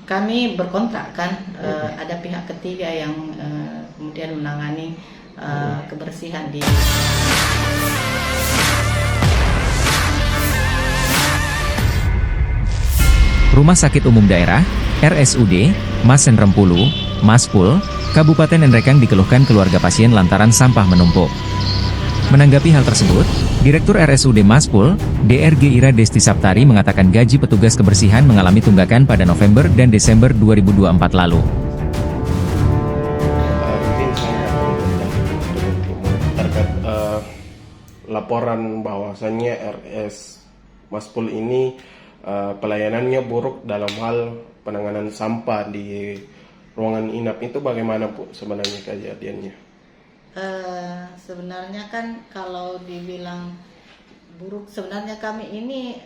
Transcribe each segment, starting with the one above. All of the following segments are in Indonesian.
kami berkontrak kan, ada pihak ketiga yang kemudian menangani kebersihan di Rumah Sakit Umum Daerah, RSUD, Masen Rempulu, Maspul, Kabupaten Nrekang dikeluhkan keluarga pasien lantaran sampah menumpuk. Menanggapi hal tersebut, Direktur RSUD Maspul, DRG Ira Desti Saptari mengatakan gaji petugas kebersihan mengalami tunggakan pada November dan Desember 2024 lalu. Mungkin saya akan terkait laporan bahwasannya RS Maspul ini pelayanannya buruk dalam hal penanganan sampah di ruangan inap. Itu bagaimana Bu sebenarnya kejadiannya? Sebenarnya kan kalau dibilang buruk, sebenarnya kami ini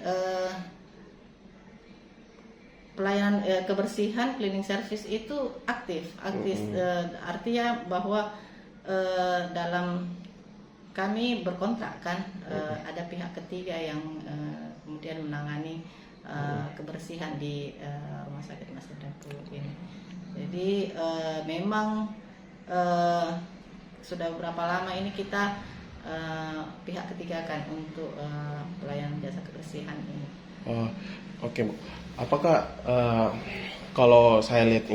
pelayanan kebersihan cleaning service itu aktif. Artinya bahwa dalam kami berkontrak kan, ada pihak ketiga yang kemudian menangani kebersihan di Rumah Sakit Masen Rempulu ini. Jadi memang sudah berapa lama ini kita pihak ketiga kan untuk pelayanan jasa kebersihan ini. Oke Bu. Apakah kalau saya lihat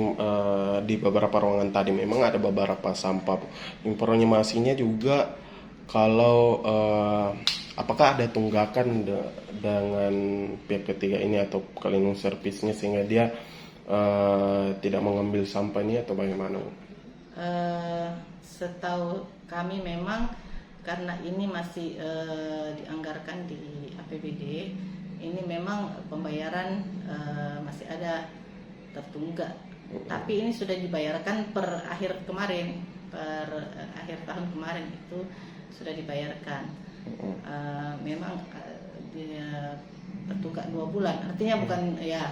di beberapa ruangan tadi memang ada beberapa sampah Bu. Informasinya juga kalau apakah ada tunggakan dengan pihak ketiga ini atau cleaning service-nya sehingga dia tidak mengambil sampah ini atau bagaimana Bu? Setahu kami memang karena ini masih dianggarkan di APBD, ini memang pembayaran masih ada tertunggak. Tapi ini sudah dibayarkan per akhir kemarin, per akhir tahun kemarin itu sudah dibayarkan. Memang dia tertunggak 2 bulan, artinya bukan ya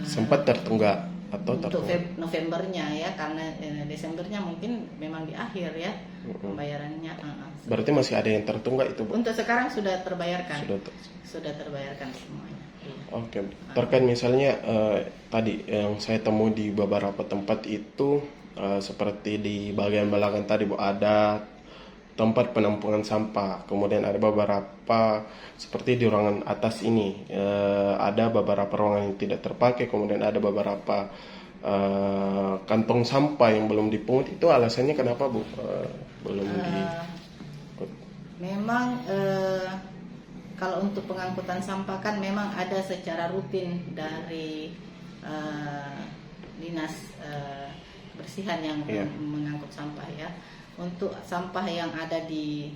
sempat tertunggak atau untuk Novembernya ya, karena Desembernya mungkin memang di akhir ya pembayarannya. Berarti masih ada yang tertunggak itu Bu? Untuk sekarang sudah terbayarkan. Sudah terbayarkan semuanya. Iya. Oke. Terkait misalnya tadi yang saya temui di beberapa tempat itu seperti di bagian belakang tadi Bu, ada tempat penampungan sampah. Kemudian ada beberapa seperti di ruangan atas ini ada beberapa ruangan yang tidak terpakai. Kemudian ada beberapa kantong sampah yang belum dipungut. Itu alasannya kenapa Bu? Belum Memang kalau untuk pengangkutan sampah kan memang ada secara rutin dari dinas kebersihan yang mengangkut sampah ya. Untuk sampah yang ada di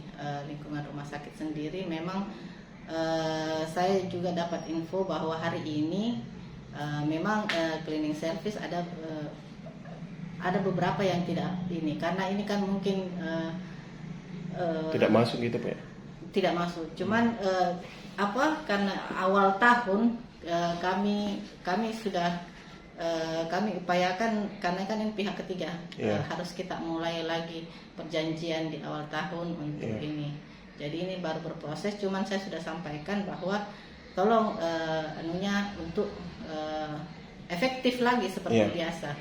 lingkungan rumah sakit sendiri memang saya juga dapat info bahwa hari ini memang cleaning service ada beberapa yang tidak ini, karena ini kan mungkin tidak masuk gitu Pak ya? Tidak masuk. Cuman karena awal tahun kami sudah kami upayakan, karena kan ini pihak ketiga harus kita mulai lagi perjanjian di awal tahun untuk ini. Jadi ini baru berproses. Cuman saya sudah sampaikan bahwa tolong untuk efektif lagi seperti biasa.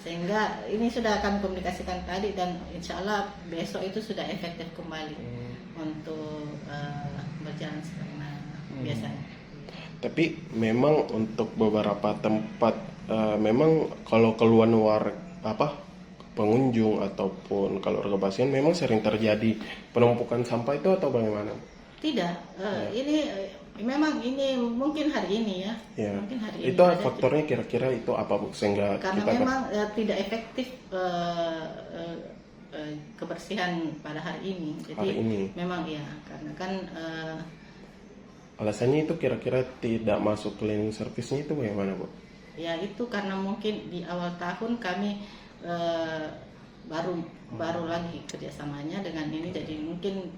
Sehingga ini sudah kami komunikasikan tadi dan insya Allah besok itu sudah efektif kembali untuk berjalan seperti biasanya. Tapi memang untuk beberapa tempat memang kalau keluhan pengunjung ataupun kalau warga pasien memang sering terjadi penumpukan sampah itu atau bagaimana? Tidak, ini memang ini mungkin hari ini ya. Mungkin hari ini. Itu faktornya kira-kira itu apa Bu? Sehingga karena memang tidak efektif kebersihan pada hari ini. Jadi memang ya, karena kan alasannya itu kira-kira tidak masuk cleaning service-nya itu bagaimana Bu? Ya itu karena mungkin di awal tahun kami baru lagi kerjasamanya dengan ini, jadi mungkin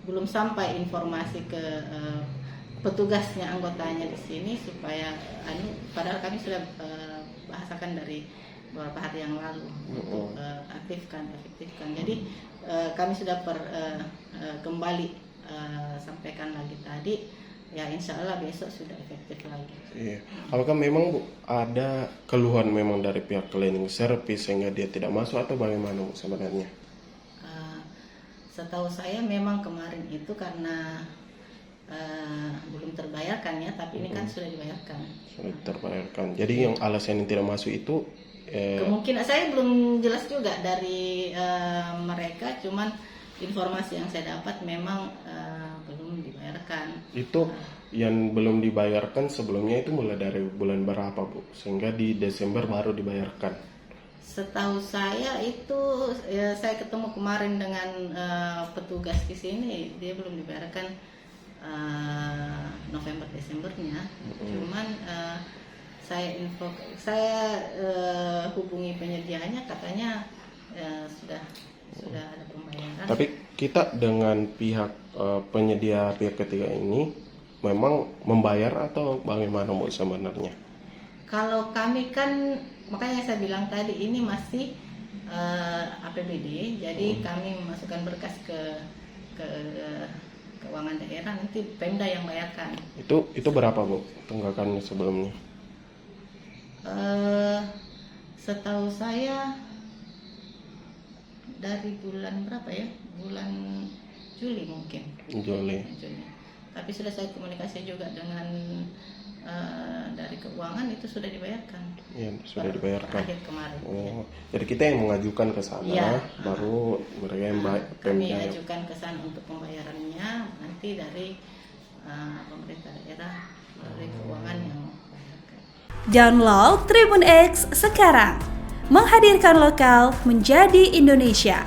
belum sampai informasi ke petugasnya, anggotanya di sini supaya padahal kami sudah bahasakan dari beberapa hari yang lalu untuk efektifkan. Jadi kami sudah kembali sampaikan lagi tadi ya insya Allah besok sudah efektif lagi. Iya. Apakah memang Bu ada keluhan memang dari pihak cleaning service sehingga dia tidak masuk atau bagaimana Bu sebenarnya? Setahu saya memang kemarin itu karena belum terbayarkan ya, tapi ini kan sudah dibayarkan. Sudah terbayarkan. Jadi yang alasan yang tidak masuk itu kemungkinan saya belum jelas juga dari mereka, cuman informasi yang saya dapat memang belum dibayarkan. itu yang belum dibayarkan sebelumnya itu mulai dari bulan berapa Bu? Sehingga di Desember baru dibayarkan. Setahu saya itu saya ketemu kemarin dengan petugas di sini, dia belum dibayarkan November Desembernya. Cuman saya hubungi penyediaannya, katanya sudah ada pembayaran. Tapi kita dengan pihak penyedia pihak ketiga ini memang membayar atau bagaimana Bu sebenarnya? Kalau kami kan, makanya saya bilang tadi ini masih APBD, jadi kami memasukkan berkas ke keuangan daerah, nanti Pemda yang bayarkan. Itu berapa Bu tunggakannya sebelumnya? Setahu saya dari bulan berapa ya? Bulan Juli mungkin. Juli. Tapi sudah saya komunikasi juga dengan dari keuangan, itu sudah dibayarkan. Ya, sudah dibayarkan. Akhir kemarin. Oh, jadi kita yang mengajukan ke sana, Ya. baru mereka yang Kami ajukan ke sana untuk pembayarannya, nanti dari pemerintah daerah, dari keuangan yang membayarkan. Download Tribun X sekarang, menghadirkan lokal menjadi Indonesia.